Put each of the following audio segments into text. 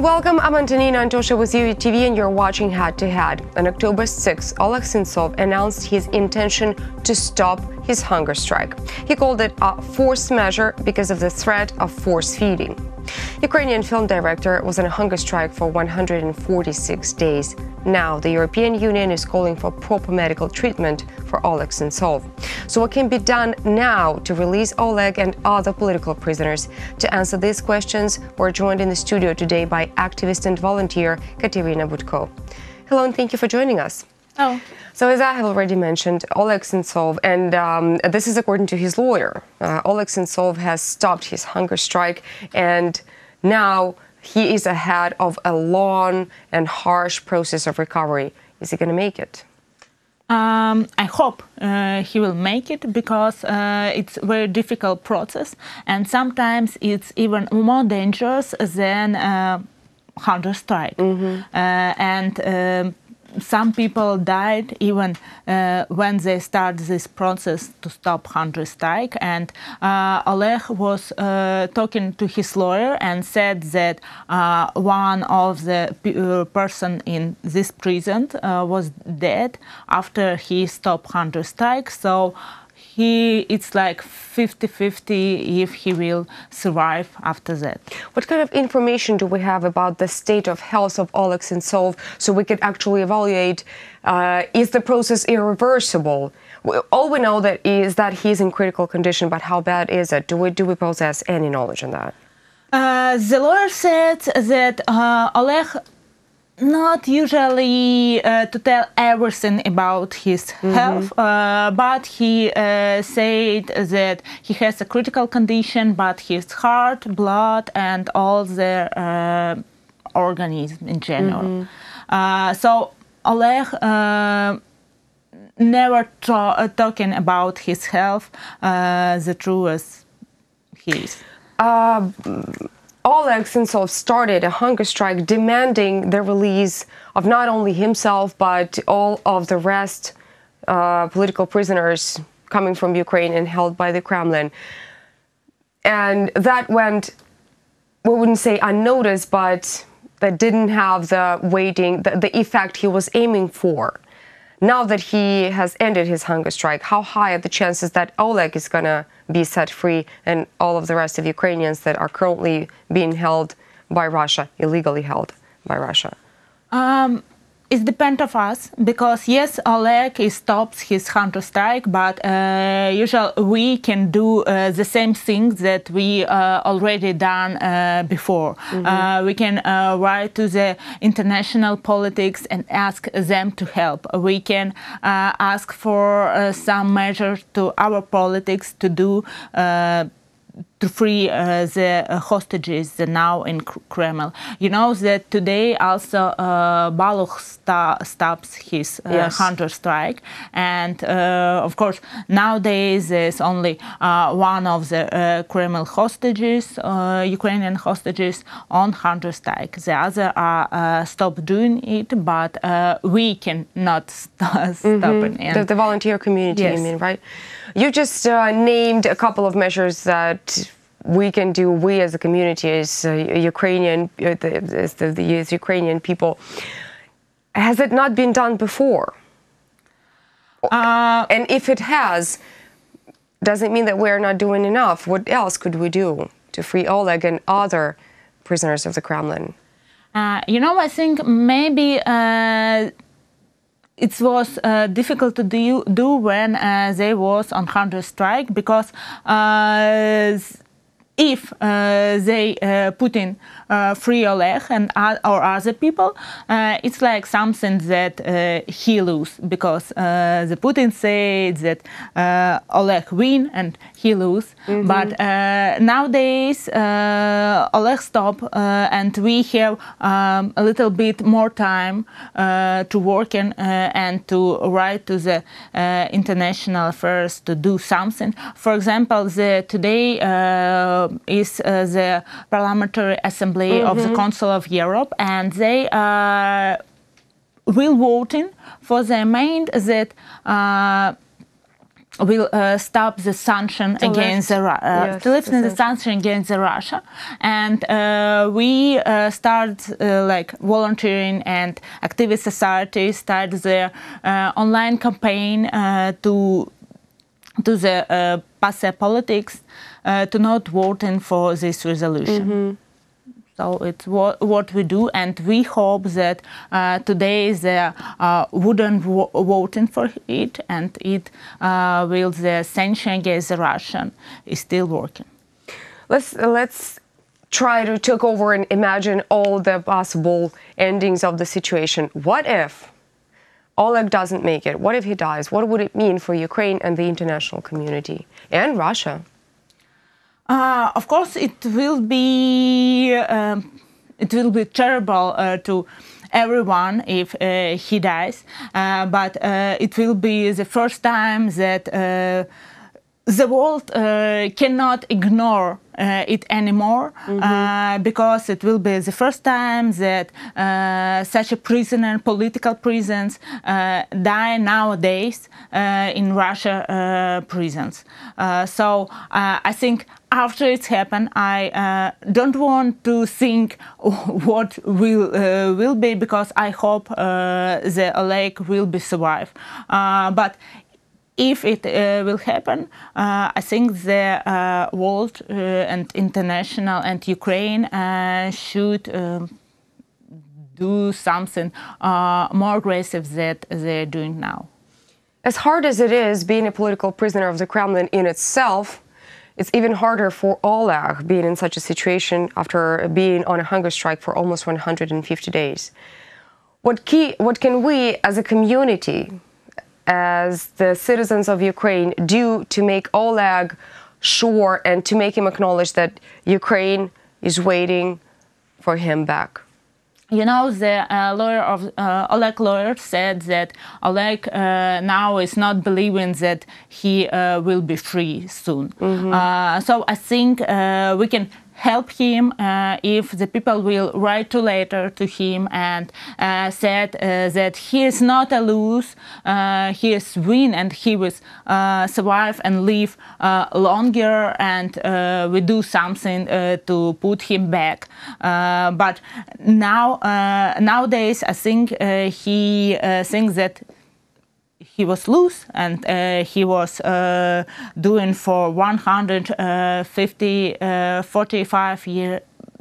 welcome. I'm Antonina Antosha with UATV and you're watching Head to Head. On October 6, Oleg Sentsov announced his intention to stop his hunger strike. He called it a forced measure because of the threat of force feeding. Ukrainian film director was on a hunger strike for 146 days. Now, the European Union is calling for proper medical treatment for Oleg Sentsov. So what can be done now to release Oleg and other political prisoners? To answer these questions, we're joined in the studio today by activist and volunteer Kateryna Butko. Hello, and thank you for joining us. Oh. So as I have already mentioned, Oleg Sentsov, and this is according to his lawyer, Oleg Sentsov has stopped his hunger strike, and now he is ahead of a long and harsh process of recovery. Is he going to make it? I hope he will make it, because it's a very difficult process, and sometimes it's even more dangerous than hunger strike. Some people died even when they start this process to stop hunger strike. And Oleg was talking to his lawyer and said that one of the person in this prison was dead after he stopped hunger strike. So it's like 50-50 if he will survive after that. What kind of information do we have about the state of health of Oleg Sentsov so we could actually evaluate, is the process irreversible? All we know is that he's in critical condition, but how bad is it? Do we possess any knowledge on that? The lawyer said that Oleg not usually to tell everything about his health, but he said that he has a critical condition, but his heart, blood, and all the organism in general. So Oleg never talking about his health the truth as he is. Oleg Sentsov started a hunger strike demanding the release of not only himself, but all of the rest political prisoners coming from Ukraine and held by the Kremlin. And that went, we wouldn't say unnoticed, but that didn't have the weighting, the effect he was aiming for. Now that he has ended his hunger strike, how high are the chances that Oleg is going to be set free and all of the rest of Ukrainians that are currently being held by Russia, illegally held by Russia? It depends on us, because yes, Oleg stops his hunger strike, but usually we can do the same things that we already done before. We can write to the international politics and ask them to help. We can ask for some measures to our politics to do to free the hostages now in Kremlin. You know that today also Baluch stops his hunger strike, and of course nowadays there's only one of the Kremlin hostages, Ukrainian hostages, on hunger strike. The other are stopped doing it, but we cannot stop it. The volunteer community, yes. You mean, right? You just named a couple of measures that we can do, we as a community, as Ukrainian, as Ukrainian people. Has it not been done before? And if it has, does it mean that we're not doing enough? What else could we do to free Oleg and other prisoners of the Kremlin? You know, I think maybe it was difficult to do when they was on hunger strike, because if they put in free Oleg and or other people, it's like something that he lose, because the Putin said that Oleg win and he lose. But nowadays Oleg stop, and we have a little bit more time to work and to write to the international affairs to do something. For example, today is the Parliamentary Assembly of the Council of Europe, and they will voting for the amendment that will stop the sanction against Russia, and we start like volunteering, and activist society start their online campaign to the passe politics, to not voting for this resolution. So it's what we do, and we hope that today they wouldn't voting for it, and it will the sanction against the Russian is still working. Let's try to take over and imagine all the possible endings of the situation. What if Oleg doesn't make it? What if he dies? What would it mean for Ukraine and the international community and Russia? Of course, it will be terrible to everyone if he dies, but it will be the first time that the world cannot ignore it anymore, because it will be the first time that such a prisoner, political prisons, die nowadays in Russia prisons. So I think after it's happened, I don't want to think what will be, because I hope the Oleg will be survive. But if it will happen, I think the world and international and Ukraine should do something more aggressive that they're doing now. As hard as it is being a political prisoner of the Kremlin in itself, it's even harder for Oleg being in such a situation after being on a hunger strike for almost 150 days. What can we as a community, as the citizens of Ukraine, do to make Oleg sure and to make him acknowledge that Ukraine is waiting for him back? You know, the Oleg lawyer said that Oleg now is not believing that he will be free soon. So I think we can help him if the people will write a letter to him and said that he is not a lose, he is win, and he will survive and live longer, and we do something to put him back. But now nowadays I think he thinks that he was loose, and he was doing for 45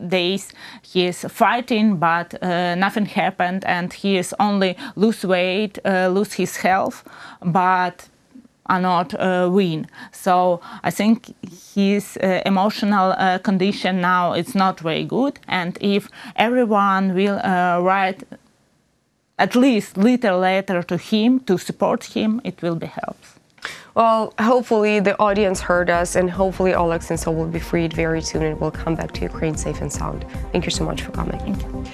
days. He is fighting, but nothing happened, and he is only lose weight, lose his health, but are not win. So I think his emotional condition now is not very good, and if everyone will write at least little letter to him to support him, it will be helps. Well, hopefully the audience heard us, and hopefully Oleg Sentsov will be freed very soon and will come back to Ukraine safe and sound. Thank you so much for coming. Thank you.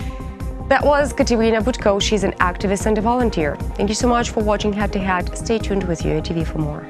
That was Kateryna Butko. She's an activist and a volunteer. Thank you so much for watching Head to Head. Stay tuned with UATV for more.